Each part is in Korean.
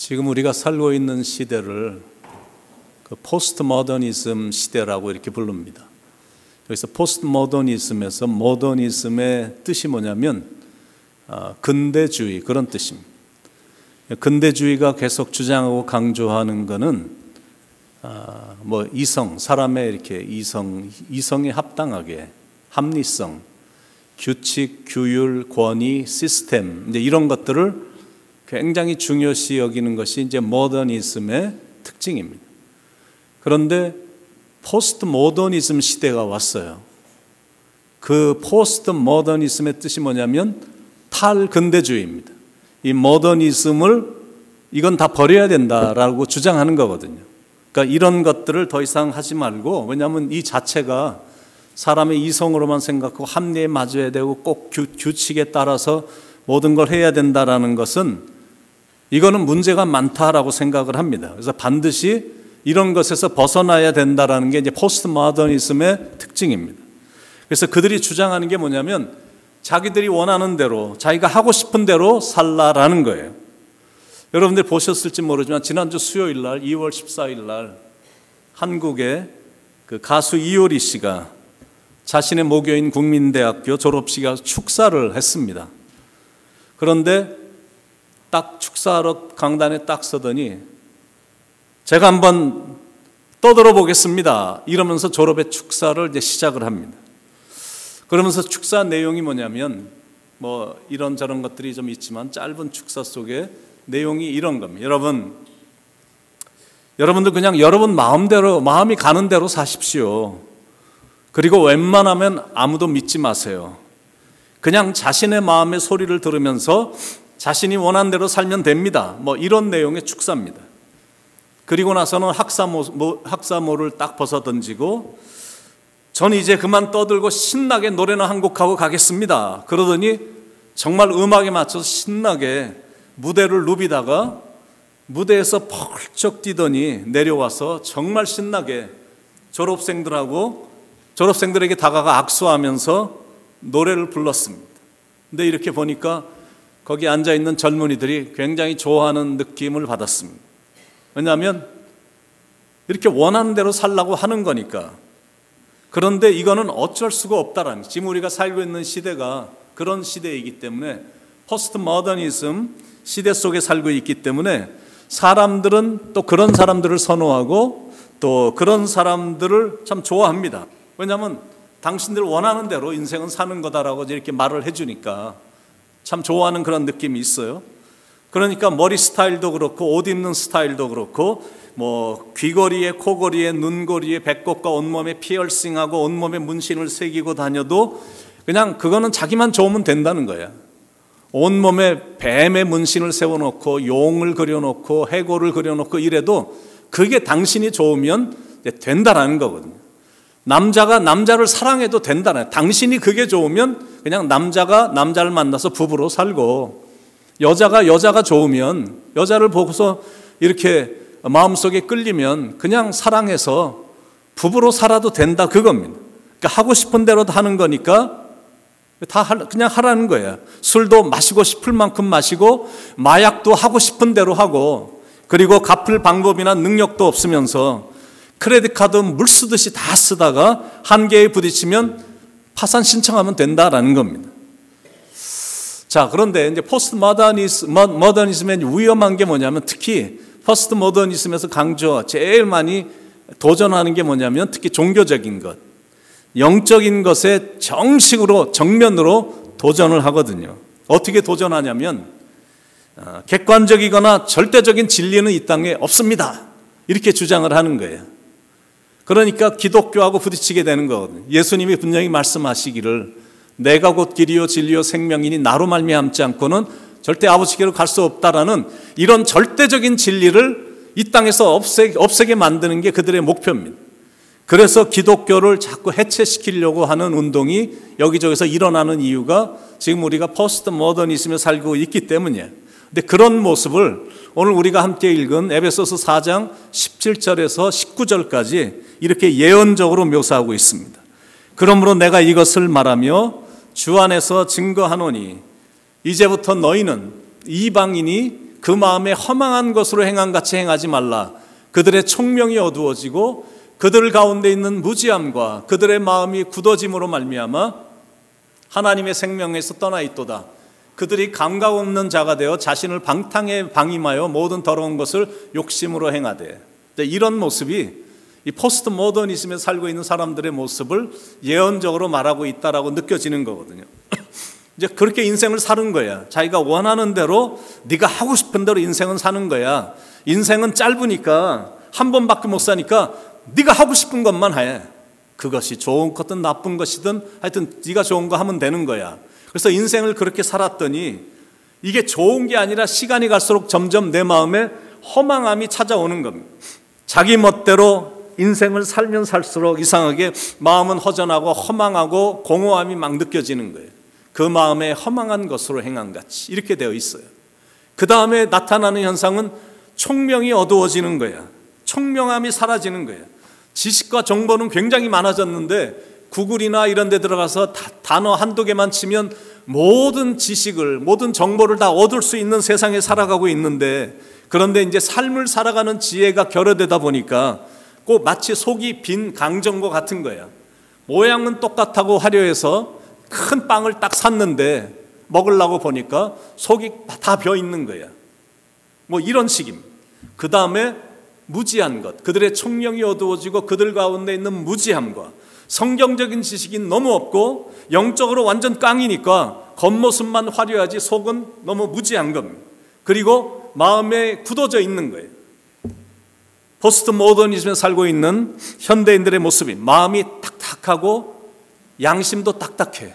지금 우리가 살고 있는 시대를 그 포스트 모더니즘 시대라고 이렇게 부릅니다. 여기서 포스트 모더니즘에서 모더니즘의 뜻이 뭐냐면 근대주의, 그런 뜻입니다. 근대주의가 계속 주장하고 강조하는 것은 이성, 사람의 이렇게 이성에 합당하게 합리성, 규칙, 규율, 권위, 시스템, 이제 이런 것들을 굉장히 중요시 여기는 것이 이제 모더니즘의 특징입니다. 그런데 포스트 모더니즘 시대가 왔어요. 그 포스트 모더니즘의 뜻이 뭐냐면 탈근대주의입니다. 이 모더니즘을 이건 다 버려야 된다라고 주장하는 거거든요. 그러니까 이런 것들을 더 이상 하지 말고, 왜냐하면 이 자체가 사람의 이성으로만 생각하고 합리에 맞아야 되고 꼭 규칙에 따라서 모든 걸 해야 된다라는 것은 이거는 문제가 많다라고 생각을 합니다. 그래서 반드시 이런 것에서 벗어나야 된다라는 게 이제 포스트 모더니즘의 특징입니다. 그래서 그들이 주장하는 게 뭐냐면 자기들이 원하는 대로, 자기가 하고 싶은 대로 살라라는 거예요. 여러분들 보셨을지 모르지만 지난주 수요일 날 2월 14일 날 한국의 그 가수 이효리 씨가 자신의 모교인 국민대학교 졸업식에 축사를 했습니다. 그런데 딱 축사하러 강단에 딱 서더니 제가 한번 떠들어 보겠습니다 이러면서 졸업의 축사를 이제 시작을 합니다. 그러면서 축사 내용이 뭐냐면 이런저런 것들이 좀 있지만 짧은 축사 속에 내용이 이런 겁니다. 여러분들 그냥 여러분 마음대로, 마음이 가는 대로 사십시오. 그리고 웬만하면 아무도 믿지 마세요. 그냥 자신의 마음의 소리를 들으면서 자신이 원하는 대로 살면 됩니다. 이런 내용의 축사입니다. 그리고 나서는 학사모를 딱 벗어 던지고 저는 이제 그만 떠들고 신나게 노래나 한 곡하고 가겠습니다. 그러더니 정말 음악에 맞춰서 신나게 무대를 누비다가 무대에서 펄쩍 뛰더니 내려와서 정말 신나게 졸업생들에게 다가가 악수하면서 노래를 불렀습니다. 근데 이렇게 보니까 거기 앉아있는 젊은이들이 굉장히 좋아하는 느낌을 받았습니다. 왜냐하면 이렇게 원하는 대로 살라고 하는 거니까. 그런데 이거는 어쩔 수가 없다라는, 지금 우리가 살고 있는 시대가 그런 시대이기 때문에 포스트 모더니즘 시대 속에 살고 있기 때문에 사람들은 또 그런 사람들을 선호하고 또 그런 사람들을 참 좋아합니다. 왜냐하면 당신들 원하는 대로 인생은 사는 거다라고 이렇게 말을 해주니까 참 좋아하는 그런 느낌이 있어요. 그러니까 머리 스타일도 그렇고 옷 입는 스타일도 그렇고 귀걸이에 코걸이에 눈걸이에 배꼽과 온몸에 피어싱하고 온몸에 문신을 새기고 다녀도 그냥 그거는 자기만 좋으면 된다는 거야. 온몸에 뱀의 문신을 세워놓고 용을 그려놓고 해골을 그려놓고 이래도 그게 당신이 좋으면 된다라는 거거든요. 남자가 남자를 사랑해도 된다는, 당신이 그게 좋으면 그냥 남자가 남자를 만나서 부부로 살고, 여자가 좋으면 여자를 보고서 이렇게 마음속에 끌리면 그냥 사랑해서 부부로 살아도 된다, 그겁니다. 그러니까 하고 싶은 대로 하는 거니까 그냥 하라는 거예요. 술도 마시고 싶을 만큼 마시고 마약도 하고 싶은 대로 하고, 그리고 갚을 방법이나 능력도 없으면서 크레딧 카드 물 쓰듯이 다 쓰다가 한계에 부딪히면 파산 신청하면 된다라는 겁니다. 자, 그런데 이제 포스트 모더니즘의 위험한 게 뭐냐면, 특히 포스트 모더니즘에서 제일 많이 도전하는 게 뭐냐면 특히 종교적인 것, 영적인 것에 정면으로 도전을 하거든요. 어떻게 도전하냐면 객관적이거나 절대적인 진리는 이 땅에 없습니다, 이렇게 주장을 하는 거예요. 그러니까 기독교하고 부딪히게 되는 거거든요. 예수님이 분명히 말씀하시기를 내가 곧 길이요 진리요 생명이니 나로 말미암지 않고는 절대 아버지께로 갈 수 없다라는 이런 절대적인 진리를 이 땅에서 없애게 만드는 게 그들의 목표입니다. 그래서 기독교를 자꾸 해체시키려고 하는 운동이 여기저기서 일어나는 이유가 지금 우리가 포스트 모더니즘에 살고 있기 때문이에요. 근데 그런 모습을 오늘 우리가 함께 읽은 에베소서 4장 17절에서 19절까지 이렇게 예언적으로 묘사하고 있습니다. 그러므로 내가 이것을 말하며 주 안에서 증거하노니 이제부터 너희는 이방인이 그 마음에 허망한 것으로 행한 같이 행하지 말라. 그들의 총명이 어두워지고 그들 가운데 있는 무지함과 그들의 마음이 굳어짐으로 말미암아 하나님의 생명에서 떠나 있도다. 그들이 감각 없는 자가 되어 자신을 방탕에 방임하여 모든 더러운 것을 욕심으로 행하되. 이런 모습이 이 포스트 모더니즘에 살고 있는 사람들의 모습을 예언적으로 말하고 있다라고 느껴지는 거거든요. 이제 그렇게 인생을 사는 거야. 자기가 원하는 대로, 네가 하고 싶은 대로 인생은 사는 거야. 인생은 짧으니까, 한 번밖에 못 사니까 네가 하고 싶은 것만 해. 그것이 좋은 것든 나쁜 것이든 하여튼 네가 좋은 거 하면 되는 거야. 그래서 인생을 그렇게 살았더니 이게 좋은 게 아니라 시간이 갈수록 점점 내 마음에 허망함이 찾아오는 겁니다. 자기 멋대로 인생을 살면 살수록 이상하게 마음은 허전하고 허망하고 공허함이 막 느껴지는 거예요. 그 마음에 허망한 것으로 행한 같이 이렇게 되어 있어요. 그 다음에 나타나는 현상은 총명이 어두워지는 거야. 총명함이 사라지는 거야. 지식과 정보는 굉장히 많아졌는데 구글이나 이런 데 들어가서 단어 한두 개만 치면 모든 지식을, 모든 정보를 다 얻을 수 있는 세상에 살아가고 있는데, 그런데 이제 삶을 살아가는 지혜가 결여되다 보니까 꼭 마치 속이 빈 강정고 같은 거야. 모양은 똑같다고 화려해서 큰 빵을 딱 샀는데 먹으려고 보니까 속이 다 비어 있는 거야. 뭐 이런 식입니다. 그 다음에 무지한 것, 그들의 총명이 어두워지고 그들 가운데 있는 무지함과 성경적인 지식이 너무 없고 영적으로 완전 깡이니까 겉모습만 화려하지 속은 너무 무지한 겁니다. 그리고 마음에 굳어져 있는 거예요. 포스트 모더니즘에 살고 있는 현대인들의 모습이 마음이 탁탁하고 양심도 딱딱해.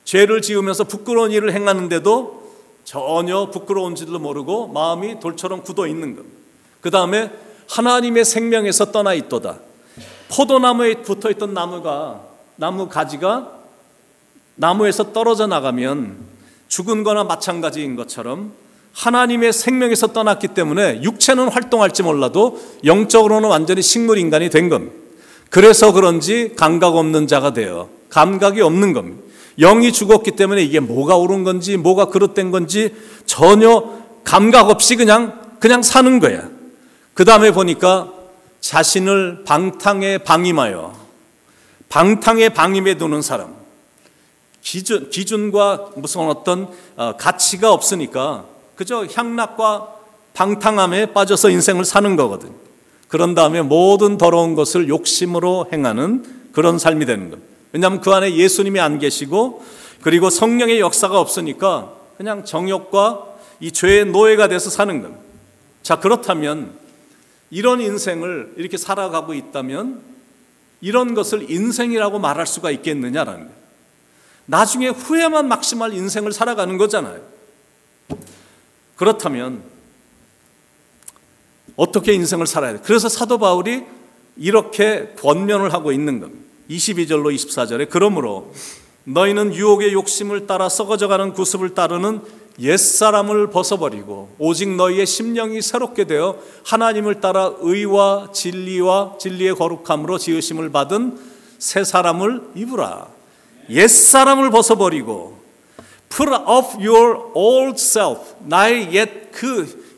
죄를 지으면서 부끄러운 일을 행하는데도 전혀 부끄러운지도 모르고 마음이 돌처럼 굳어 있는 겁니다. 그 다음에 하나님의 생명에서 떠나 있도다. 포도나무에 붙어있던 나무 가지가 나무에서 떨어져 나가면 죽은 거나 마찬가지인 것처럼 하나님의 생명에서 떠났기 때문에 육체는 활동할지 몰라도 영적으로는 완전히 식물인간이 된 겁니다. 그래서 그런지 감각 없는 자가 되어 감각이 없는 겁니다. 영이 죽었기 때문에 이게 뭐가 옳은 건지 뭐가 그릇된 건지 전혀 감각 없이 그냥 사는 거야. 그 다음에 보니까 자신을 방탕에 방임하여 방탕에 방임해 두는 사람, 기준과 무슨 어떤 가치가 없으니까 그저 향락과 방탕함에 빠져서 인생을 사는 거거든. 그런 다음에 모든 더러운 것을 욕심으로 행하는 그런 삶이 되는 겁니다. 왜냐하면 그 안에 예수님이 안 계시고 그리고 성령의 역사가 없으니까 그냥 정욕과 이 죄의 노예가 돼서 사는 겁니다. 자, 그렇다면 이런 인생을 이렇게 살아가고 있다면 이런 것을 인생이라고 말할 수가 있겠느냐라는 거예요. 나중에 후회만 막심할 인생을 살아가는 거잖아요. 그렇다면 어떻게 인생을 살아야 돼? 그래서 사도 바울이 이렇게 권면을 하고 있는 겁니다. 22절로 24절에 그러므로 너희는 유혹의 욕심을 따라 썩어져가는 구습을 따르는 옛사람을 벗어버리고 오직 너희의 심령이 새롭게 되어 하나님을 따라 의와 진리의 거룩함으로 지으심을 받은 새 사람을 입으라. 옛사람을 벗어버리고 Put off your old self. 나의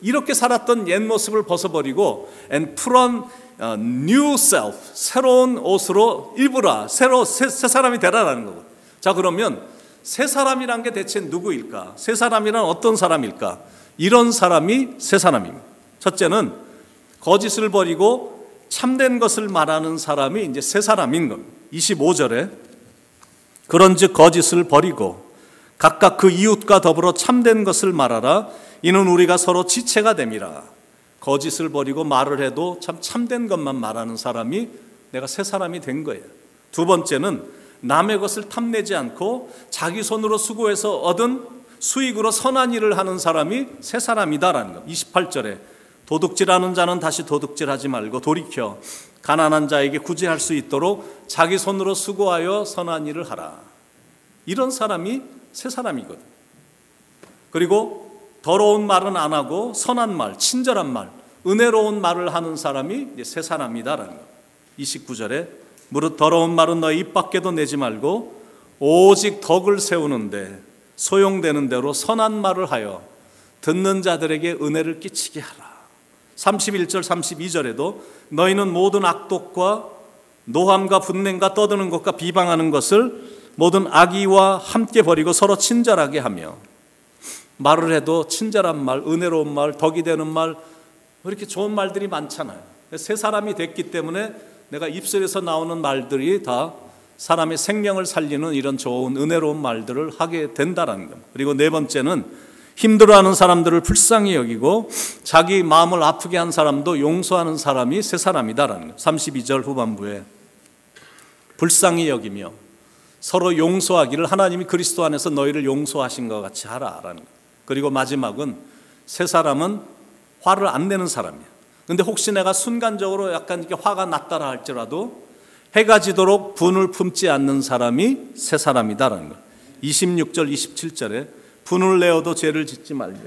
이렇게 살았던 옛 모습을 벗어버리고 and put on new self. 새로운 옷으로 입으라. 새 사람이 되라라는 거고. 자, 그러면 새 사람이란 게 대체 누구일까? 새 사람이란 어떤 사람일까? 이런 사람이 새 사람입니다. 첫째는 거짓을 버리고 참된 것을 말하는 사람이 이제 새 사람인 겁니다. 25절에 그런즉 거짓을 버리고 각각 그 이웃과 더불어 참된 것을 말하라. 이는 우리가 서로 지체가 됨이라. 거짓을 버리고 말을 해도 참된 것만 말하는 사람이 내가 새 사람이 된 거예요. 두 번째는 남의 것을 탐내지 않고 자기 손으로 수고해서 얻은 수익으로 선한 일을 하는 사람이 새 사람이다라는 것. 28절에 도둑질하는 자는 다시 도둑질하지 말고 돌이켜 가난한 자에게 구제할 수 있도록 자기 손으로 수고하여 선한 일을 하라. 이런 사람이 새 사람이거든. 그리고 더러운 말은 안 하고 선한 말, 친절한 말, 은혜로운 말을 하는 사람이 이제 새 사람이다라는 것. 29절에 무릇 더러운 말은 너희 입 밖에도 내지 말고 오직 덕을 세우는데 소용되는 대로 선한 말을 하여 듣는 자들에게 은혜를 끼치게 하라. 31절 32절에도 너희는 모든 악독과 노함과 분냉과 떠드는 것과 비방하는 것을 모든 악의와 함께 버리고 서로 친절하게 하며, 말을 해도 친절한 말, 은혜로운 말, 덕이 되는 말, 이렇게 좋은 말들이 많잖아요. 새 사람이 됐기 때문에 내가 입술에서 나오는 말들이 다 사람의 생명을 살리는 이런 좋은 은혜로운 말들을 하게 된다는 것. 그리고 네 번째는 힘들어하는 사람들을 불쌍히 여기고 자기 마음을 아프게 한 사람도 용서하는 사람이 새 사람이다라는 것. 32절 후반부에 불쌍히 여기며 서로 용서하기를 하나님이 그리스도 안에서 너희를 용서하신 것 같이 하라라는 것. 그리고 마지막은 새 사람은 화를 안 내는 사람이야. 근데 혹시 내가 순간적으로 약간 이렇게 화가 났다라 할지라도 해가 지도록 분을 품지 않는 사람이 새 사람이다라는 것. 26절 27절에 분을 내어도 죄를 짓지 말며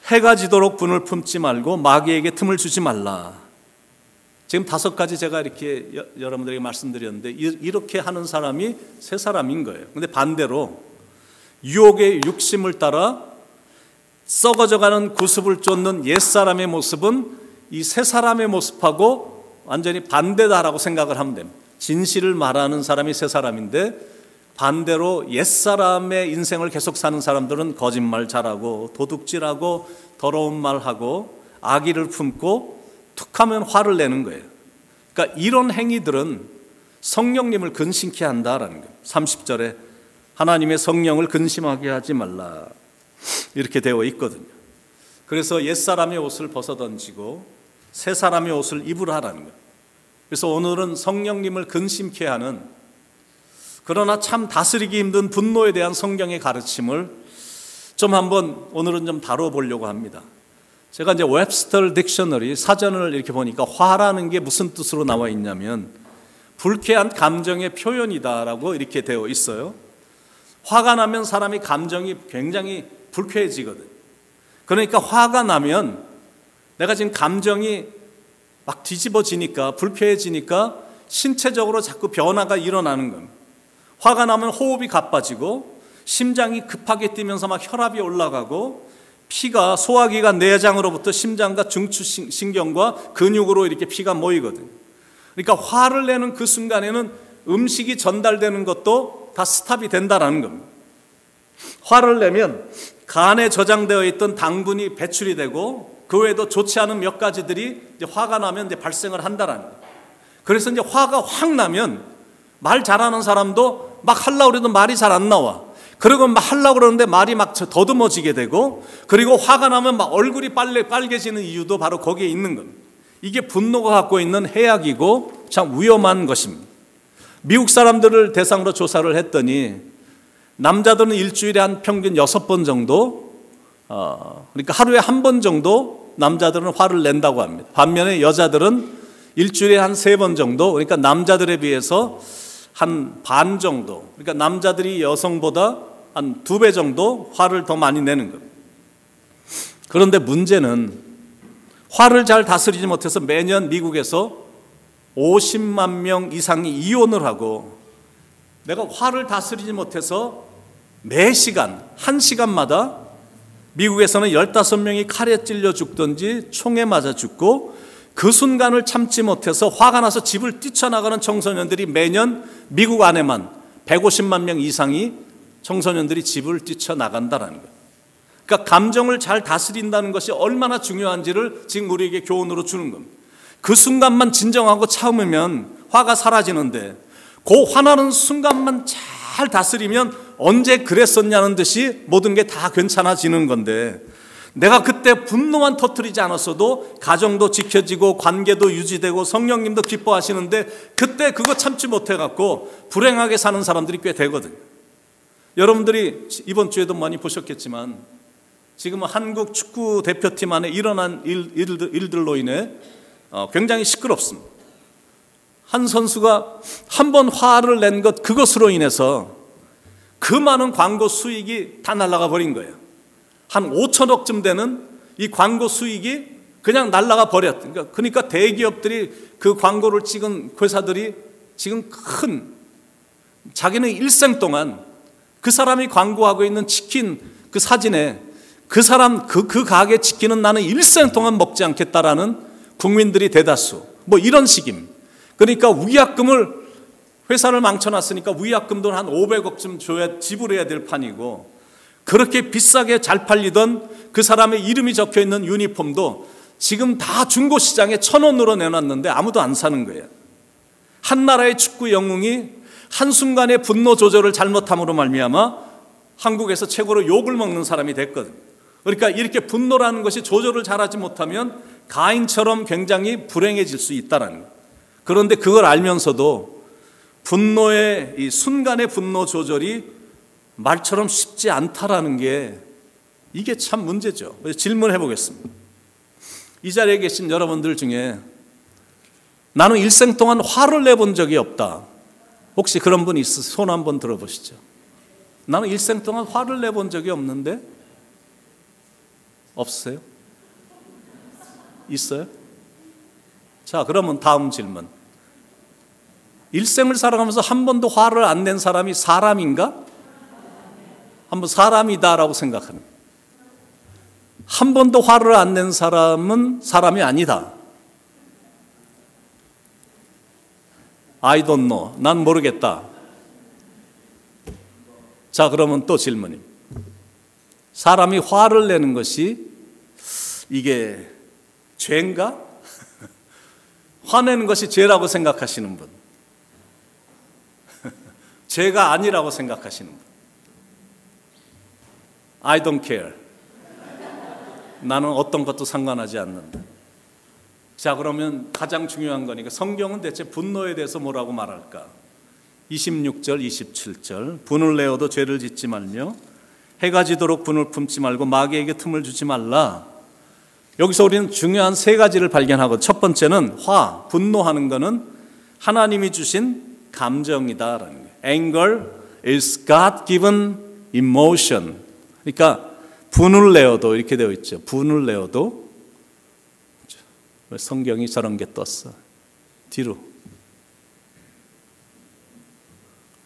해가 지도록 분을 품지 말고 마귀에게 틈을 주지 말라. 지금 5가지 제가 이렇게 여러분들에게 말씀드렸는데 이렇게 하는 사람이 새 사람인 거예요. 근데 반대로 유혹의 육심을 따라 썩어져가는 구습을 쫓는 옛사람의 모습은 이 새 사람의 모습하고 완전히 반대다라고 생각을 하면 됩니다. 진실을 말하는 사람이 새 사람인데 반대로 옛사람의 인생을 계속 사는 사람들은 거짓말 잘하고 도둑질하고 더러운 말하고 악의를 품고 툭하면 화를 내는 거예요. 그러니까 이런 행위들은 성령님을 근심케 한다라는 거예요. 30절에 하나님의 성령을 근심하게 하지 말라 이렇게 되어 있거든요. 그래서 옛사람의 옷을 벗어던지고 새 사람의 옷을 입으라라는 거예요. 그래서 오늘은 성령님을 근심케 하는, 그러나 참 다스리기 힘든 분노에 대한 성경의 가르침을 좀 한번 오늘은 좀 다뤄보려고 합니다. 제가 이제 웹스터 딕셔너리 사전을 이렇게 보니까 화라는 게 무슨 뜻으로 나와 있냐면 불쾌한 감정의 표현이다라고 이렇게 되어 있어요. 화가 나면 사람이 감정이 굉장히 불쾌해지거든. 그러니까 화가 나면 내가 지금 감정이 막 뒤집어지니까 불쾌해지니까 신체적으로 자꾸 변화가 일어나는 겁니다. 화가 나면 호흡이 가빠지고 심장이 급하게 뛰면서 막 혈압이 올라가고 피가 소화기관 내장으로부터 심장과 중추신경과 근육으로 이렇게 피가 모이거든요. 그러니까 화를 내는 그 순간에는 음식이 전달되는 것도 다 스탑이 된다는 겁니다. 화를 내면 간에 저장되어 있던 당분이 배출이 되고 그 외에도 좋지 않은 몇 가지들이 이제 화가 나면 이제 발생을 한다는 거예요. 그래서 이제 화가 확 나면 말 잘하는 사람도 막 하려고 해도 말이 잘 안 나와. 그리고 막 하려고 그러는데 말이 막 더듬어지게 되고, 그리고 화가 나면 막 얼굴이 빨개지는 이유도 바로 거기에 있는 겁니다. 이게 분노가 갖고 있는 해악이고 참 위험한 것입니다. 미국 사람들을 대상으로 조사를 했더니 남자들은 일주일에 한 평균 6번 정도, 그러니까 하루에 1번 정도 남자들은 화를 낸다고 합니다. 반면에 여자들은 일주일에 한 3번 정도, 그러니까 남자들에 비해서 한 반 정도, 그러니까 남자들이 여성보다 한 2배 정도 화를 더 많이 내는 겁니다. 그런데 문제는 화를 잘 다스리지 못해서 매년 미국에서 50만 명 이상이 이혼을 하고, 내가 화를 다스리지 못해서 매 시간, 1시간마다 미국에서는 15명이 칼에 찔려 죽든지 총에 맞아 죽고, 그 순간을 참지 못해서 화가 나서 집을 뛰쳐나가는 청소년들이 매년 미국 안에만 150만 명 이상이 청소년들이 집을 뛰쳐나간다는 거예요. 그러니까 감정을 잘 다스린다는 것이 얼마나 중요한지를 지금 우리에게 교훈으로 주는 겁니다. 그 순간만 진정하고 참으면 화가 사라지는데, 그 화나는 순간만 잘 다스리면 언제 그랬었냐는 듯이 모든 게 다 괜찮아지는 건데, 내가 그때 분노만 터뜨리지 않았어도 가정도 지켜지고 관계도 유지되고 성령님도 기뻐하시는데 그때 그거 참지 못해갖고 불행하게 사는 사람들이 꽤 되거든요. 여러분들이 이번 주에도 많이 보셨겠지만 지금 한국 축구 대표팀 안에 일어난 일들로 인해 굉장히 시끄럽습니다. 한 선수가 한 번 화를 낸 것, 그것으로 인해서 그 많은 광고 수익이 다 날아가 버린 거예요. 한 5천억쯤 되는 이 광고 수익이 그냥 날아가 버렸다. 그러니까 대기업들이 그 광고를 찍은 회사들이 지금 큰, 자기는 일생 동안 그 사람이 광고하고 있는 치킨 그 사진에 그 사람, 그 가게 치킨은 나는 일생 동안 먹지 않겠다라는 국민들이 대다수. 뭐 이런 식입니다. 그러니까 위약금을, 회사를 망쳐놨으니까 위약금도 한 500억쯤 줘야 지불해야 될 판이고, 그렇게 비싸게 잘 팔리던 그 사람의 이름이 적혀 있는 유니폼도 지금 다 중고시장에 1,000원으로 내놨는데 아무도 안 사는 거예요. 한 나라의 축구 영웅이 한순간에 분노 조절을 잘못함으로 말미암아 한국에서 최고로 욕을 먹는 사람이 됐거든요. 그러니까 이렇게 분노라는 것이 조절을 잘하지 못하면 가인처럼 굉장히 불행해질 수 있다는 거예요. 그런데 그걸 알면서도 분노의 이 순간의 분노 조절이 말처럼 쉽지 않다라는 게 이게 참 문제죠. 질문해 보겠습니다. 이 자리에 계신 여러분들 중에 나는 일생 동안 화를 내본 적이 없다. 혹시 그런 분 있으세요? 손 한번 들어보시죠. 나는 일생 동안 화를 내본 적이 없는데? 없어요? 있어요? 자, 그러면 다음 질문. 일생을 살아가면서 한 번도 화를 안 낸 사람이 사람인가? 한번 사람이다라고 생각하는. 한 번도 화를 안 낸 사람은 사람이 아니다. I don't know. 난 모르겠다. 자, 그러면 또 질문입니다. 사람이 화를 내는 것이 이게 죄인가? 화내는 것이 죄라고 생각하시는 분, 죄가 아니라고 생각하시는 분. I don't care. 나는 어떤 것도 상관하지 않는다. 자, 그러면 가장 중요한 거니까 성경은 대체 분노에 대해서 뭐라고 말할까? 26절, 27절. 분을 내어도 죄를 짓지 말며 해가 지도록 분을 품지 말고 마귀에게 틈을 주지 말라. 여기서 우리는 중요한 세 가지를 발견하고, 첫 번째는 분노하는 것은 하나님이 주신 감정이다라는 거예요. Anger is God-given emotion. 그러니까 분을 내어도 이렇게 되어 있죠. 분을 내어도. 왜 성경이 저런 게 떴어? 뒤로.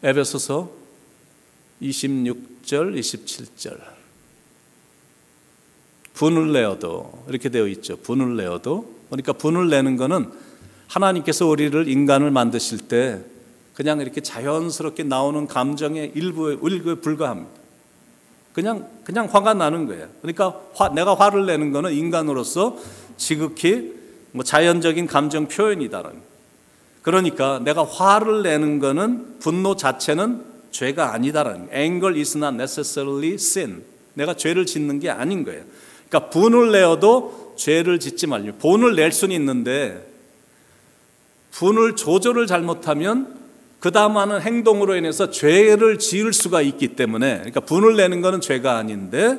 에베소서 26절, 27절. 분을 내어도 이렇게 되어 있죠. 분을 내어도. 그러니까 분을 내는 거는 하나님께서 우리를, 인간을 만드실 때 그냥 이렇게 자연스럽게 나오는 감정의 일부에 불과합니다. 그냥 화가 나는 거예요. 그러니까 내가 화를 내는 거는 인간으로서 지극히 자연적인 감정 표현이다라는. 그러니까 내가 화를 내는 거는, 분노 자체는 죄가 아니다라는. Anger is not necessarily sin. 내가 죄를 짓는 게 아닌 거예요. 그러니까 분을 내어도 죄를 짓지 말려. 분을 낼 수는 있는데 분을 조절을 잘못하면 그 다음 하는 행동으로 인해서 죄를 지을 수가 있기 때문에, 그러니까 분을 내는 것은 죄가 아닌데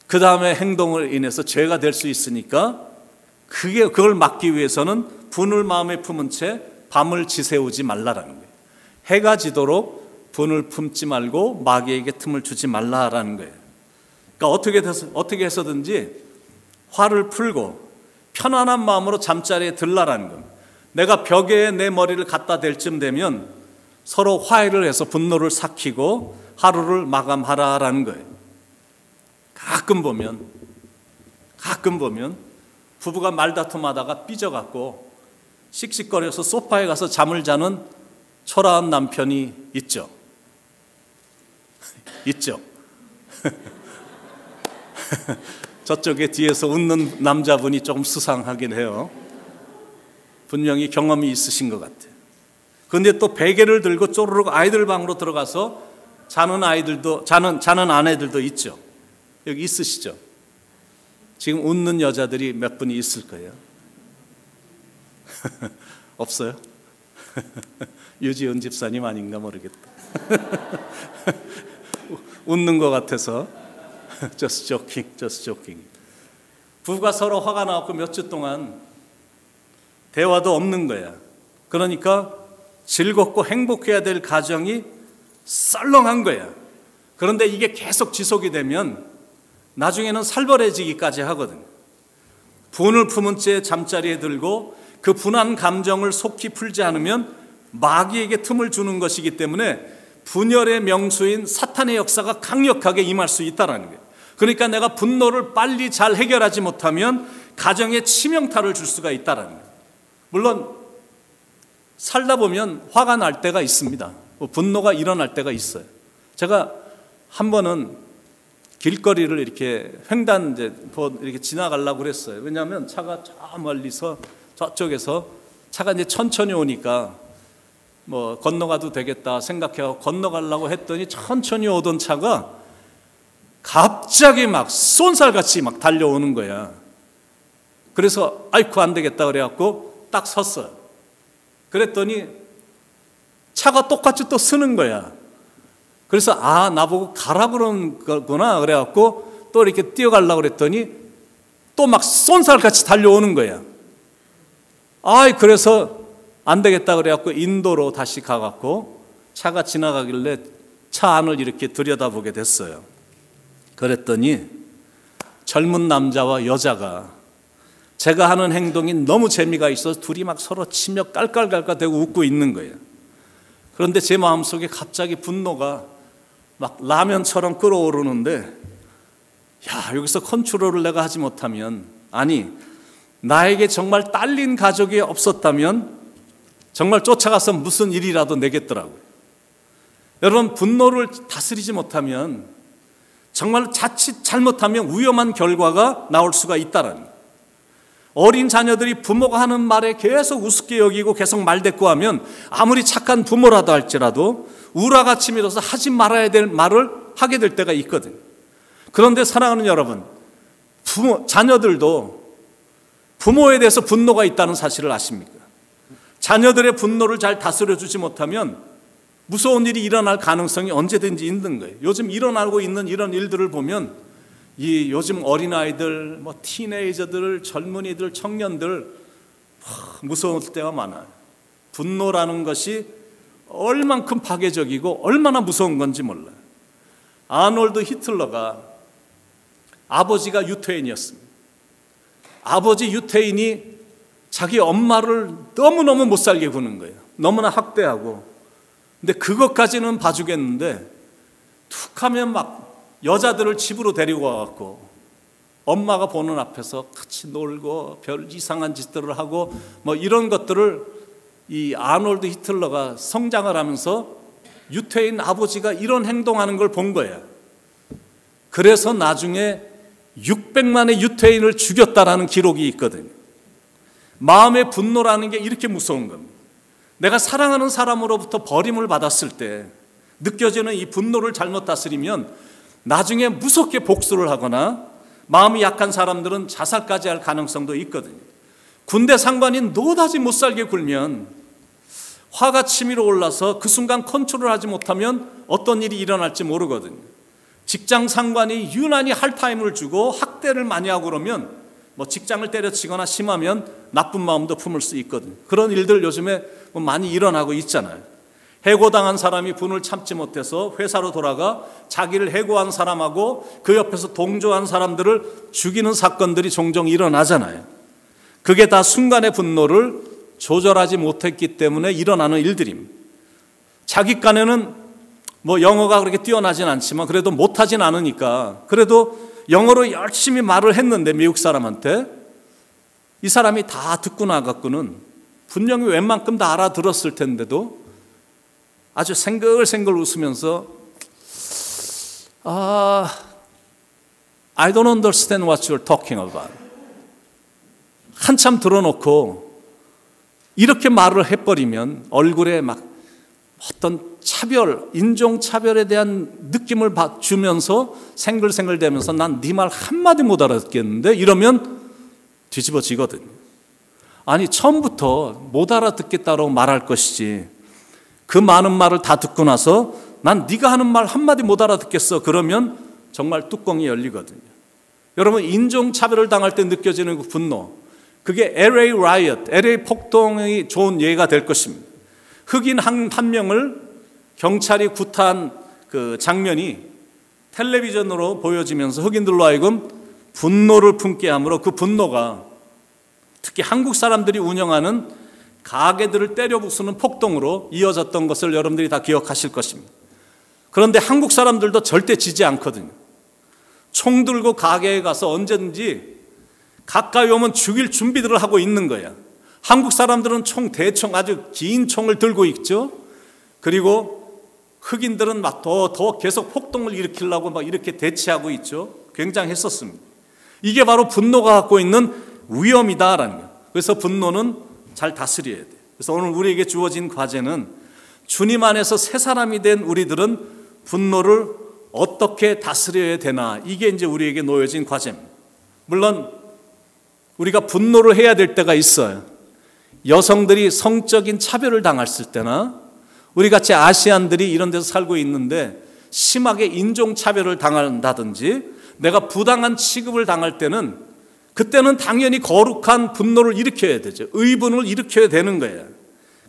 그 다음에 행동을 인해서 죄가 될 수 있으니까 그걸 막기 위해서는 분을 마음에 품은 채 밤을 지새우지 말라라는 거예요. 해가 지도록 분을 품지 말고 마귀에게 틈을 주지 말라라는 거예요. 그러니까 어떻게 해서든지 화를 풀고 편안한 마음으로 잠자리에 들라라는 겁니다. 내가 벽에 내 머리를 갖다 댈 쯤 되면 서로 화해를 해서 분노를 삭히고 하루를 마감하라라는 거예요. 가끔 보면 부부가 말다툼하다가 삐져갖고 씩씩거려서 소파에 가서 잠을 자는 초라한 남편이 있죠. 있죠. 저쪽에 뒤에서 웃는 남자분이 조금 수상하긴 해요. 분명히 경험이 있으신 것 같아요. 그런데 또 베개를 들고 쪼르륵 아이들 방으로 들어가서 자는 아내들도 있죠. 여기 있으시죠? 지금 웃는 여자들이 몇 분이 있을 거예요. 없어요? 유지은 집사님 아닌가 모르겠다. 웃는 것 같아서. Just joking. 부부가 서로 화가 나고 몇 주 동안 대화도 없는 거야. 그러니까 즐겁고 행복해야 될 가정이 썰렁한 거야. 그런데 이게 계속 지속이 되면 나중에는 살벌해지기까지 하거든. 분을 품은 채 잠자리에 들고 그 분한 감정을 속히 풀지 않으면 마귀에게 틈을 주는 것이기 때문에 분열의 명수인 사탄의 역사가 강력하게 임할 수 있다는 거예요. 그러니까 내가 분노를 빨리 잘 해결하지 못하면 가정에 치명타를 줄 수가 있다는 거예요. 물론 살다 보면 화가 날 때가 있습니다. 분노가 일어날 때가 있어요. 제가 한 번은 길거리를 이렇게 횡단 이렇게 지나가려고 그랬어요. 왜냐하면 차가 저 멀리서 저쪽에서 차가 이제 천천히 오니까 뭐 건너가도 되겠다 생각해서 건너가려고 했더니 천천히 오던 차가 갑자기 막 쏜살같이 막 달려오는 거야. 그래서 아이쿠 안 되겠다 그래갖고 딱 섰어요. 그랬더니 차가 똑같이 또 쓰는 거야. 그래서 나보고 가라 그런 거구나 그래갖고 또 이렇게 뛰어가려고 그랬더니 또 막 쏜살같이 달려오는 거야. 그래서 안 되겠다 그래갖고 인도로 다시 가갖고 차가 지나가길래 차 안을 이렇게 들여다보게 됐어요. 그랬더니 젊은 남자와 여자가 제가 하는 행동이 너무 재미가 있어서 둘이 막 서로 치며 깔깔깔깔대고 웃고 있는 거예요. 그런데 제 마음속에 갑자기 분노가 막 라면처럼 끓어오르는데 여기서 컨트롤을 내가 하지 못하면 나에게 정말 딸린 가족이 없었다면 정말 쫓아가서 무슨 일이라도 내겠더라고요. 여러분 분노를 다스리지 못하면 정말 자칫 잘못하면 위험한 결과가 나올 수가 있다는 거예요. 어린 자녀들이 부모가 하는 말에 계속 우습게 여기고 계속 말대꾸하면 아무리 착한 부모라도 할지라도 우라같이 밀어서 하지 말아야 될 말을 하게 될 때가 있거든요. 그런데 사랑하는 여러분, 자녀들도 부모에 대해서 분노가 있다는 사실을 아십니까? 자녀들의 분노를 잘 다스려주지 못하면 무서운 일이 일어날 가능성이 언제든지 있는 거예요. 요즘 일어나고 있는 이런 일들을 보면 요즘 어린아이들, 티네이저들, 젊은이들, 청년들 무서울 때가 많아요. 분노라는 것이 얼만큼 파괴적이고 얼마나 무서운 건지 몰라요. 아놀드 히틀러가 아버지가 유태인이었습니다. 아버지 유태인이 자기 엄마를 너무너무 못살게 구는 거예요. 너무나 학대하고. 근데 그것까지는 봐주겠는데 툭 하면 막 여자들을 집으로 데리고 와갖고 엄마가 보는 앞에서 같이 놀고 별 이상한 짓들을 하고 이런 것들을 이 아놀드 히틀러가 성장을 하면서 유태인 아버지가 이런 행동하는 걸 본 거예요. 그래서 나중에 600만의 유태인을 죽였다라는 기록이 있거든요. 마음의 분노라는 게 이렇게 무서운 겁니다. 내가 사랑하는 사람으로부터 버림을 받았을 때 느껴지는 이 분노를 잘못 다스리면 나중에 무섭게 복수를 하거나 마음이 약한 사람들은 자살까지 할 가능성도 있거든요. 군대 상관이 노다지 못 살게 굴면 화가 치밀어 올라서 그 순간 컨트롤하지 못하면 어떤 일이 일어날지 모르거든요. 직장 상관이 유난히 할타임을 주고 학대를 많이 하고 그러면 직장을 때려치거나 심하면 나쁜 마음도 품을 수 있거든요. 그런 일들 요즘에 많이 일어나고 있잖아요. 해고당한 사람이 분을 참지 못해서 회사로 돌아가 자기를 해고한 사람하고 그 옆에서 동조한 사람들을 죽이는 사건들이 종종 일어나잖아요. 그게 다 순간의 분노를 조절하지 못했기 때문에 일어나는 일들입니다. 자기 간에는 영어가 그렇게 뛰어나진 않지만 그래도 못하진 않으니까 그래도 영어로 열심히 말을 했는데 미국 사람한테 이 사람이 다 듣고 나갔고는 분명히 웬만큼 다 알아들었을 텐데도 아주 생글생글 웃으면서 I don't understand what you're talking about. 한참 들어놓고 이렇게 말을 해버리면 얼굴에 막 어떤 차별, 인종차별에 대한 느낌을 주면서 생글생글대면서 난 네 말 한마디 못 알아듣겠는데 이러면 뒤집어지거든요. 아니 처음부터 못 알아듣겠다고 말할 것이지 그 많은 말을 다 듣고 나서 난 네가 하는 말 한마디 못 알아듣겠어 그러면 정말 뚜껑이 열리거든요. 여러분 인종차별을 당할 때 느껴지는 그 분노 그게 LA riot, LA 폭동이 좋은 예가 될 것입니다. 흑인 한 명을 경찰이 구타한 그 장면이 텔레비전으로 보여지면서 흑인들로 하여금 분노를 품게 함으로 그 분노가 특히 한국 사람들이 운영하는 가게들을 때려 부수는 폭동으로 이어졌던 것을 여러분들이 다 기억하실 것입니다. 그런데 한국 사람들도 절대 지지 않거든요. 총 들고 가게에 가서 언제든지 가까이 오면 죽일 준비들을 하고 있는 거야. 한국 사람들은 대총 아주 긴 총을 들고 있죠. 그리고 흑인들은 막 더 계속 폭동을 일으키려고 막 이렇게 대치하고 있죠. 굉장했었습니다. 이게 바로 분노가 갖고 있는 위험이다라는 거예요. 그래서 분노는 잘 다스려야 돼요. 그래서 오늘 우리에게 주어진 과제는 주님 안에서 새 사람이 된 우리들은 분노를 어떻게 다스려야 되나, 이게 이제 우리에게 놓여진 과제입니다. 물론 우리가 분노를 해야 될 때가 있어요. 여성들이 성적인 차별을 당했을 때나 우리같이 아시안들이 이런 데서 살고 있는데 심하게 인종차별을 당한다든지 내가 부당한 취급을 당할 때는 그때는 당연히 거룩한 분노를 일으켜야 되죠. 의분을 일으켜야 되는 거예요.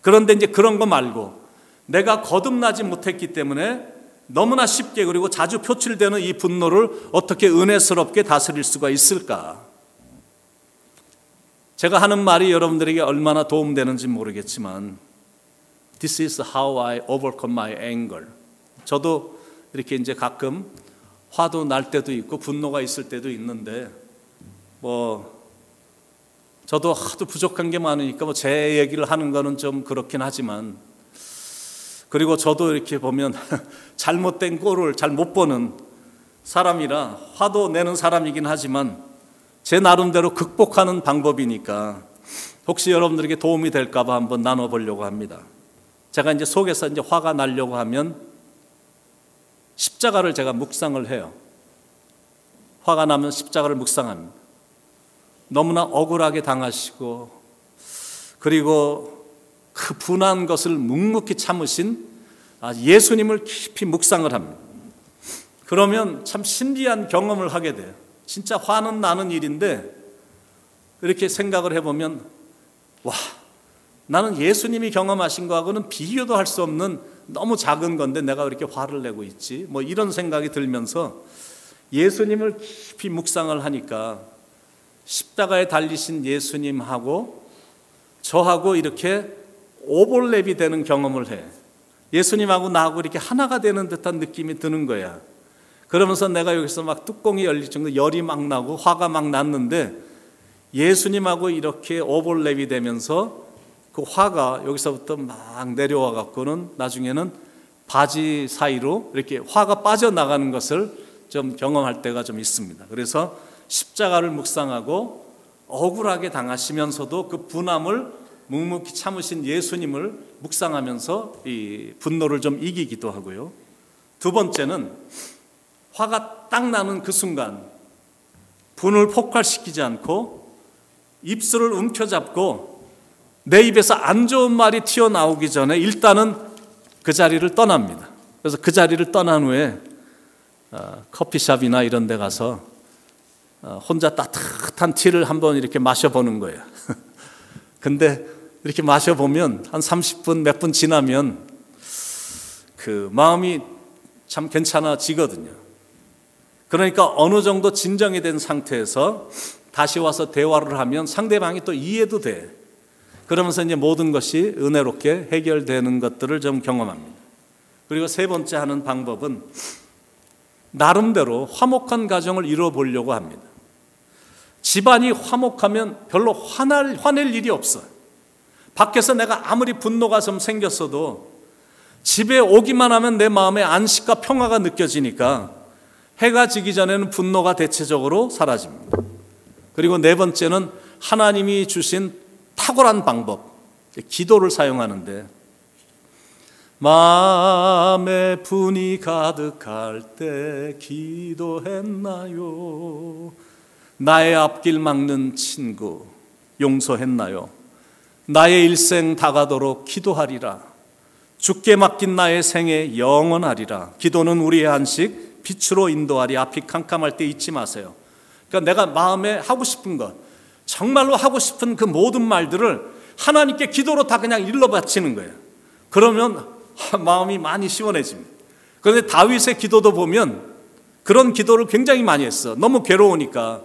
그런데 이제 그런 거 말고 내가 거듭나지 못했기 때문에 너무나 쉽게 그리고 자주 표출되는 이 분노를 어떻게 은혜스럽게 다스릴 수가 있을까? 제가 하는 말이 여러분들에게 얼마나 도움되는지 모르겠지만 This is how I overcome my anger. 저도 이렇게 이제 가끔 화도 날 때도 있고 분노가 있을 때도 있는데 저도 하도 부족한 게 많으니까 제 얘기를 하는 거는 좀 그렇긴 하지만, 그리고 저도 이렇게 보면 잘못된 꼴을 잘 못 보는 사람이라 화도 내는 사람이긴 하지만 제 나름대로 극복하는 방법이니까 혹시 여러분들에게 도움이 될까 봐 한번 나눠보려고 합니다. 제가 이제 속에서 이제 화가 나려고 하면 십자가를 제가 묵상을 해요. 화가 나면 십자가를 묵상합니다. 너무나 억울하게 당하시고 그리고 그 분한 것을 묵묵히 참으신 예수님을 깊이 묵상을 합니다. 그러면 참 신비한 경험을 하게 돼요. 진짜 화는 나는 일인데 이렇게 생각을 해보면 와, 나는 예수님이 경험하신 거하고는 비교도 할 수 없는 너무 작은 건데 내가 왜 이렇게 화를 내고 있지? 이런 생각이 들면서 예수님을 깊이 묵상을 하니까 십자가에 달리신 예수님하고 저하고 이렇게 오버랩이 되는 경험을 해. 예수님하고 나하고 이렇게 하나가 되는 듯한 느낌이 드는 거야. 그러면서 내가 여기서 막 뚜껑이 열릴 정도 열이 막 나고 화가 막 났는데 예수님하고 이렇게 오버랩이 되면서 그 화가 여기서부터 막 내려와 갖고는 나중에는 바지 사이로 이렇게 화가 빠져나가는 것을 좀 경험할 때가 좀 있습니다. 그래서 십자가를 묵상하고 억울하게 당하시면서도 그 분함을 묵묵히 참으신 예수님을 묵상하면서 이 분노를 좀 이기기도 하고요. 두 번째는 화가 딱 나는 그 순간 분을 폭발시키지 않고 입술을 움켜잡고 내 입에서 안 좋은 말이 튀어나오기 전에 일단은 그 자리를 떠납니다. 그래서 그 자리를 떠난 후에 커피숍이나 이런 데 가서 혼자 따뜻한 티를 한번 이렇게 마셔보는 거예요. 근데 이렇게 마셔보면 한 30분 몇 분 지나면 그 마음이 참 괜찮아지거든요. 그러니까 어느 정도 진정이 된 상태에서 다시 와서 대화를 하면 상대방이 또 이해도 돼. 그러면서 이제 모든 것이 은혜롭게 해결되는 것들을 좀 경험합니다. 그리고 세 번째 하는 방법은 나름대로 화목한 가정을 이루어 보려고 합니다. 집안이 화목하면 별로 화낼 일이 없어요. 밖에서 내가 아무리 분노가 좀 생겼어도 집에 오기만 하면 내 마음에 안식과 평화가 느껴지니까 해가 지기 전에는 분노가 대체적으로 사라집니다. 그리고 네 번째는 하나님이 주신 탁월한 방법, 기도를 사용하는데 마음에 분이 가득할 때 기도했나요? 나의 앞길 막는 친구 용서했나요? 나의 일생 다가도록 기도하리라. 주께 맡긴 나의 생애 영원하리라. 기도는 우리의 안식, 빛으로 인도하리. 앞이 캄캄할 때 잊지 마세요. 그러니까 내가 마음에 하고 싶은 것, 정말로 하고 싶은 그 모든 말들을 하나님께 기도로 다 그냥 일러 바치는 거예요. 그러면 마음이 많이 시원해집니다. 그런데 다윗의 기도도 보면 그런 기도를 굉장히 많이 했어. 너무 괴로우니까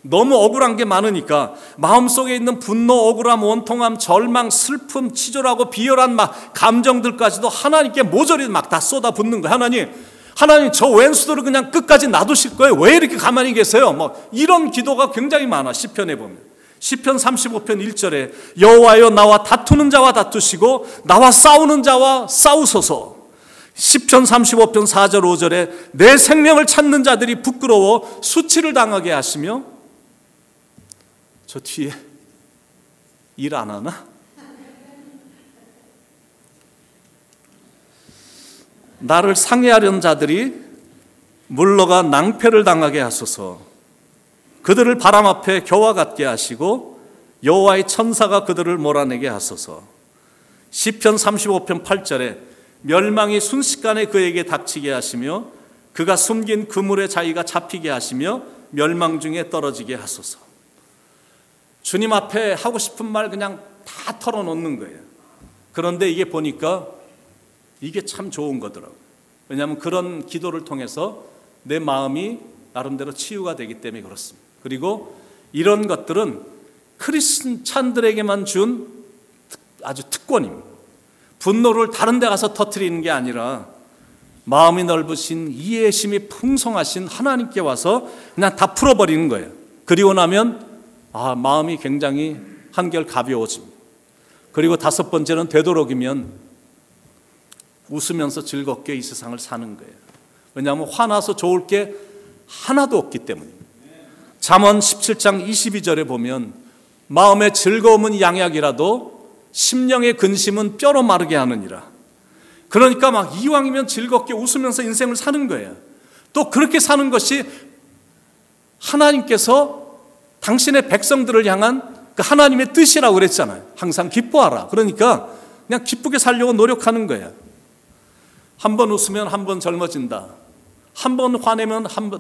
너무 억울한 게 많으니까 마음속에 있는 분노, 억울함, 원통함, 절망, 슬픔, 치졸하고 비열한 막 감정들까지도 하나님께 모조리 막 다 쏟아붓는 거예요. 하나님 저 왼수도를 그냥 끝까지 놔두실 거예요? 왜 이렇게 가만히 계세요? 뭐 이런 기도가 굉장히 많아. 시편에 보면 시편 35편 1절에 여호와여 나와 다투는 자와 다투시고 나와 싸우는 자와 싸우소서. 시편 35편 4절 5절에 내 생명을 찾는 자들이 부끄러워 수치를 당하게 하시며. 저 뒤에 일 안 하나? 나를 상해하려는 자들이 물러가 낭패를 당하게 하소서. 그들을 바람 앞에 겨와 같게 하시고 여호와의 천사가 그들을 몰아내게 하소서. 시편 35편 8절에 멸망이 순식간에 그에게 닥치게 하시며 그가 숨긴 그물에 자기가 잡히게 하시며 멸망 중에 떨어지게 하소서. 주님 앞에 하고 싶은 말 그냥 다 털어놓는 거예요. 그런데 이게 보니까 이게 참 좋은 거더라고요. 왜냐하면 그런 기도를 통해서 내 마음이 나름대로 치유가 되기 때문에 그렇습니다. 그리고 이런 것들은 크리스찬들에게만 준 아주 특권입니다. 분노를 다른 데 가서 터뜨리는 게 아니라 마음이 넓으신 이해의 심이 풍성하신 하나님께 와서 그냥 다 풀어버리는 거예요. 그리고 나면 마음이 굉장히 한결 가벼워집니다. 그리고 다섯 번째는 되도록이면 웃으면서 즐겁게 이 세상을 사는 거예요. 왜냐하면 화나서 좋을 게 하나도 없기 때문입니다. 잠언 17장 22절에 보면 마음의 즐거움은 양약이라도 심령의 근심은 뼈로 마르게 하느니라. 그러니까 막 이왕이면 즐겁게 웃으면서 인생을 사는 거예요. 또 그렇게 사는 것이 하나님께서 당신의 백성들을 향한 그 하나님의 뜻이라고 그랬잖아요. 항상 기뻐하라. 그러니까 그냥 기쁘게 살려고 노력하는 거예요. 한 번 웃으면 한 번 젊어진다. 한 번 화내면 한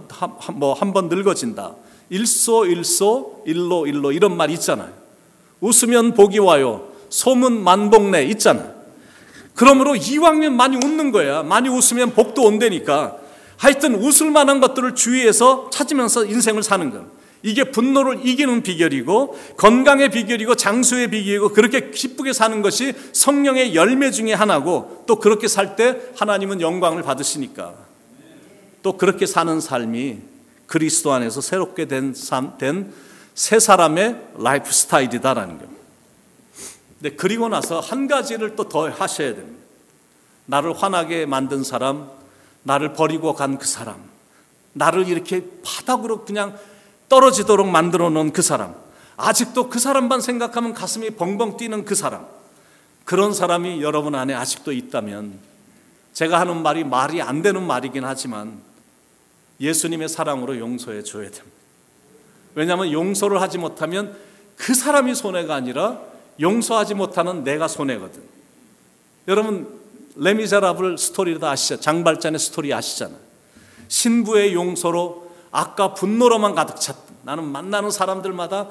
번 늙어진다. 일소 일로 이런 말 있잖아요. 웃으면 복이 와요. 소문 만복내 있잖아요. 그러므로 이왕이면 많이 웃는 거야. 많이 웃으면 복도 온다니까. 하여튼 웃을 만한 것들을 주위에서 찾으면서 인생을 사는 거예요. 이게 분노를 이기는 비결이고 건강의 비결이고 장수의 비결이고 그렇게 기쁘게 사는 것이 성령의 열매 중에 하나고 또 그렇게 살 때 하나님은 영광을 받으시니까 또 그렇게 사는 삶이 그리스도 안에서 새롭게 된 새 사람의 라이프 스타일이다라는 거예요. 근데 그리고 나서 한 가지를 또 더 하셔야 됩니다. 나를 화나게 만든 사람, 나를 버리고 간 그 사람, 나를 이렇게 바닥으로 그냥 떨어지도록 만들어 놓은 그 사람, 아직도 그 사람만 생각하면 가슴이 벙벙 뛰는 그 사람, 그런 사람이 여러분 안에 아직도 있다면 제가 하는 말이 안 되는 말이긴 하지만 예수님의 사랑으로 용서해 줘야 됩니다. 왜냐하면 용서를 하지 못하면 그 사람이 손해가 아니라 용서하지 못하는 내가 손해거든. 여러분 레미제라블 스토리 다 아시죠? 장발잔의 스토리 아시잖아요. 신부의 용서로 아까 분노로만 가득 찼던, 나는 만나는 사람들마다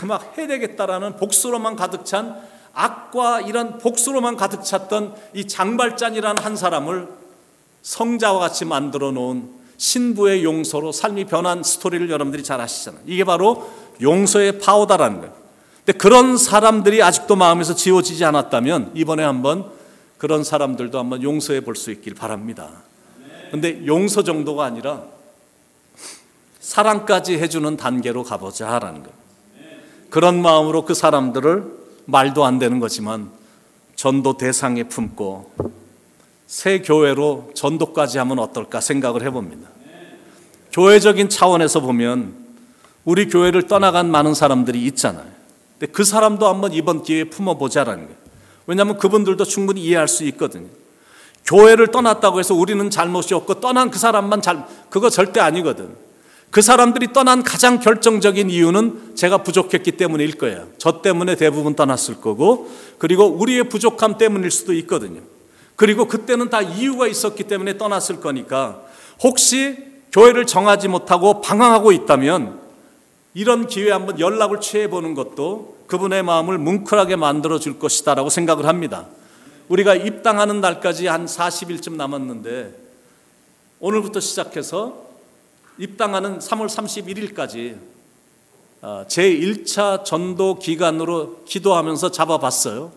막 해야 되겠다라는 복수로만 가득 찬, 악과 이런 복수로만 가득 찼던 이 장발잔이라는 한 사람을 성자와 같이 만들어 놓은 신부의 용서로 삶이 변한 스토리를 여러분들이 잘 아시잖아요. 이게 바로 용서의 파워다라는 거예요. 근데 그런 사람들이 아직도 마음에서 지워지지 않았다면 이번에 한번 그런 사람들도 한번 용서해 볼 수 있길 바랍니다. 근데 용서 정도가 아니라 사랑까지 해주는 단계로 가보자 하라는 거예요. 그런 마음으로 그 사람들을 말도 안 되는 거지만 전도 대상에 품고 새 교회로 전도까지 하면 어떨까 생각을 해봅니다. 교회적인 차원에서 보면 우리 교회를 떠나간 많은 사람들이 있잖아요. 근데 그 사람도 한번 이번 기회에 품어보자라는 거예요. 왜냐하면 그분들도 충분히 이해할 수 있거든요. 교회를 떠났다고 해서 우리는 잘못이 없고 떠난 그 사람만 그거 절대 아니거든. 그 사람들이 떠난 가장 결정적인 이유는 제가 부족했기 때문일 거예요. 저 때문에 대부분 떠났을 거고, 그리고 우리의 부족함 때문일 수도 있거든요. 그리고 그때는 다 이유가 있었기 때문에 떠났을 거니까 혹시 교회를 정하지 못하고 방황하고 있다면 이런 기회에 한번 연락을 취해보는 것도 그분의 마음을 뭉클하게 만들어줄 것이다 라고 생각을 합니다. 우리가 입당하는 날까지 한 40일쯤 남았는데 오늘부터 시작해서 입당하는 3월 31일까지 제1차 전도 기간으로 기도하면서 잡아봤어요.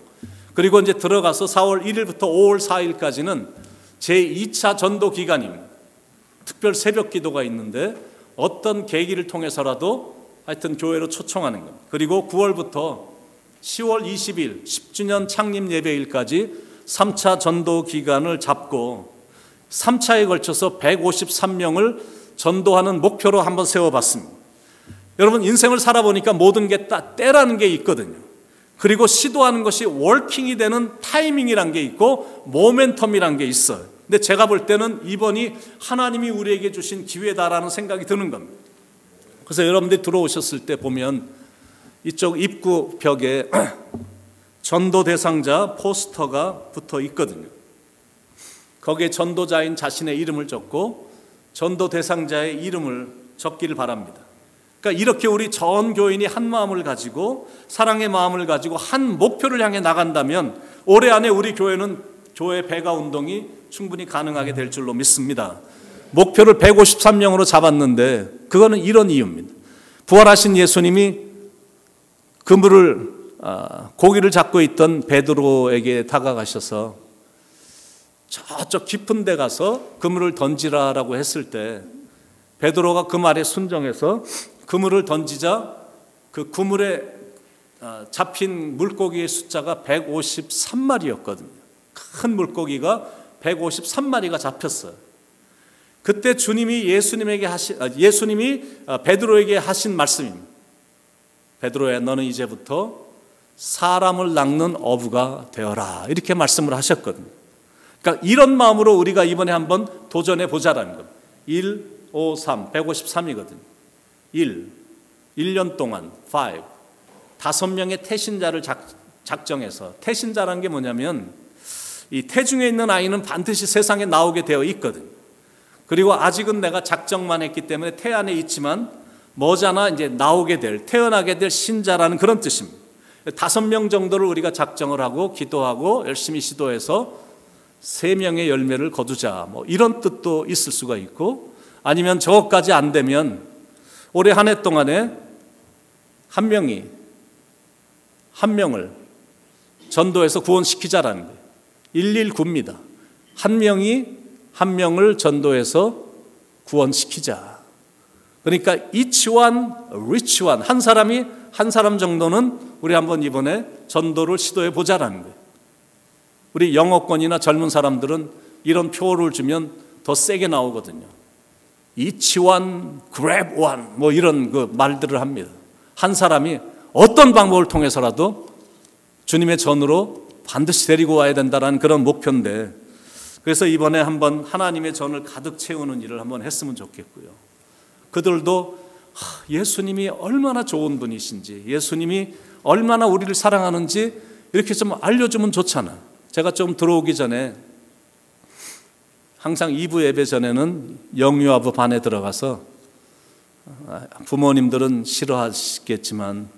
그리고 이제 들어가서 4월 1일부터 5월 4일까지는 제2차 전도 기간입니다. 특별 새벽 기도가 있는데 어떤 계기를 통해서라도 하여튼 교회로 초청하는 겁니다. 그리고 9월부터 10월 20일 10주년 창립 예배일까지 3차 전도 기간을 잡고 3차에 걸쳐서 153명을 전도하는 목표로 한번 세워봤습니다. 여러분, 인생을 살아보니까 모든 게 때라는 게 있거든요. 그리고 시도하는 것이 워킹이 되는 타이밍이란 게 있고 모멘텀이란 게 있어요. 근데 제가 볼 때는 이번이 하나님이 우리에게 주신 기회다라는 생각이 드는 겁니다. 그래서 여러분들이 들어오셨을 때 보면 이쪽 입구 벽에 전도 대상자 포스터가 붙어 있거든요. 거기에 전도자인 자신의 이름을 적고 전도 대상자의 이름을 적기를 바랍니다. 그러니까 이렇게 우리 전 교인이 한 마음을 가지고 사랑의 마음을 가지고 한 목표를 향해 나간다면 올해 안에 우리 교회는 교회 배가 운동이 충분히 가능하게 될 줄로 믿습니다. 목표를 153명으로 잡았는데 그거는 이런 이유입니다. 부활하신 예수님이 고기를 잡고 있던 베드로에게 다가가셔서 저쪽 깊은 데 가서 그물을 던지라라고 했을 때 베드로가 그 말에 순종해서 그물을 던지자 그 그물에 잡힌 물고기의 숫자가 153마리였거든요. 큰 물고기가 153마리가 잡혔어요. 그때 주님이 예수님이 베드로에게 하신 말씀입니다. 베드로야, 너는 이제부터 사람을 낚는 어부가 되어라, 이렇게 말씀을 하셨거든요. 그러니까 이런 마음으로 우리가 이번에 한번 도전해 보자라는 겁니다. 1, 5, 3, 153이거든요. 1년 동안 5명의 태신자를 작정해서, 태신자라는 게 뭐냐면 이 태중에 있는 아이는 반드시 세상에 나오게 되어 있거든요. 그리고 아직은 내가 작정만 했기 때문에 태 안에 있지만 머지않아 이제 나오게 될, 태어나게 될 신자라는 그런 뜻입니다. 5명 정도를 우리가 작정을 하고 기도하고 열심히 시도해서 3명의 열매를 거두자, 뭐 이런 뜻도 있을 수가 있고, 아니면 저것까지 안 되면 올해 한 해 동안에 한 명을 전도해서 구원시키자라는 거예요. 119입니다. 한 명이 한 명을 전도해서 구원시키자. 그러니까 each one, rich one, 한 사람이 한 사람 정도는 우리 한번 이번에 전도를 시도해 보자라는 거예요. 우리 영어권이나 젊은 사람들은 이런 표를 주면 더 세게 나오거든요. each one, grab one, 뭐 이런 그 말들을 합니다. 한 사람이 어떤 방법을 통해서라도 주님의 전으로 반드시 데리고 와야 된다는 그런 목표인데, 그래서 이번에 한번 하나님의 전을 가득 채우는 일을 한번 했으면 좋겠고요. 그들도 예수님이 얼마나 좋은 분이신지, 예수님이 얼마나 우리를 사랑하는지 이렇게 좀 알려주면 좋잖아. 제가 좀 들어오기 전에 항상 2부 예배 전에는 영유아부 반에 들어가서, 부모님들은 싫어하시겠지만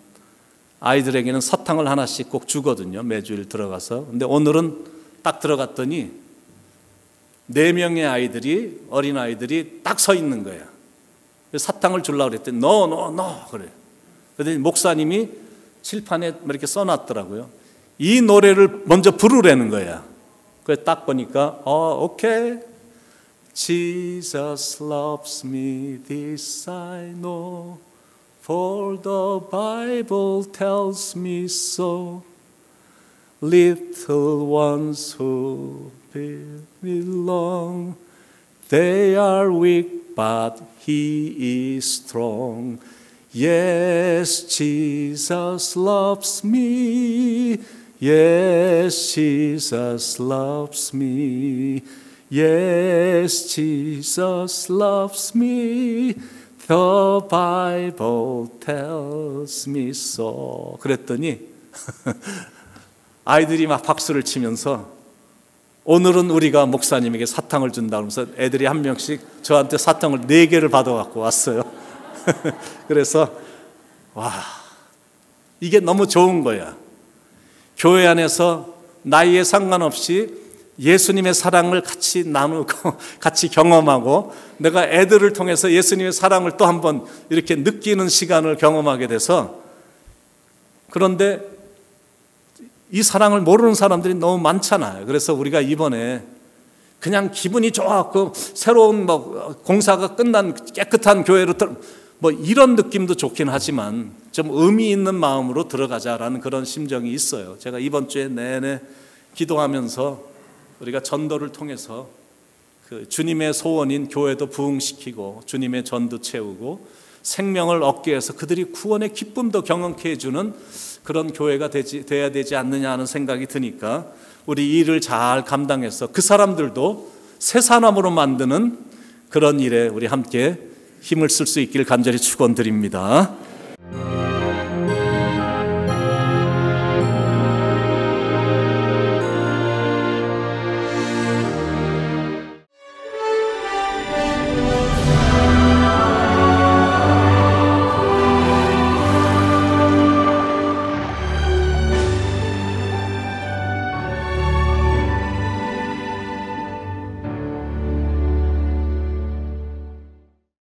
아이들에게는 사탕을 하나씩 꼭 주거든요. 매주일 들어가서. 근데 오늘은 딱 들어갔더니 4명의 아이들이, 어린 아이들이 딱 서 있는 거야. 사탕을 주려고 그랬더니 no 그래. 그랬더니 목사님이 칠판에 이렇게 써놨더라고요. 이 노래를 먼저 부르라는 거야. 그래서 딱 보니까 오케이. Jesus loves me, this I know, for the Bible tells me so. Little ones who belong, they are weak, but He is strong. Yes, Jesus loves me. Yes, Jesus loves me. Yes, Jesus loves me. The Bible tells me so. 그랬더니 아이들이 막 박수를 치면서 오늘은 우리가 목사님에게 사탕을 준다 그러면서 애들이 한 명씩 저한테 사탕을 4개를 받아갖고 왔어요. 그래서 와, 이게 너무 좋은 거야. 교회 안에서 나이에 상관없이 예수님의 사랑을 같이 나누고 같이 경험하고 내가 애들을 통해서 예수님의 사랑을 또 한번 이렇게 느끼는 시간을 경험하게 돼서, 그런데 이 사랑을 모르는 사람들이 너무 많잖아요. 그래서 우리가 이번에 그냥 기분이 좋았고 새로운 공사가 끝난 깨끗한 교회로 이런 느낌도 좋긴 하지만 좀 의미 있는 마음으로 들어가자라는 그런 심정이 있어요. 제가 이번 주에 내내 기도하면서 우리가 전도를 통해서 그 주님의 소원인 교회도 부흥시키고 주님의 전도 채우고 생명을 얻기 위해서 그들이 구원의 기쁨도 경험케 해주는 그런 교회가 돼야 되지 않느냐 하는 생각이 드니까 우리 이 일을 잘 감당해서 그 사람들도 새 사람으로 만드는 그런 일에 우리 함께 힘을 쓸 수 있기를 간절히 축원드립니다.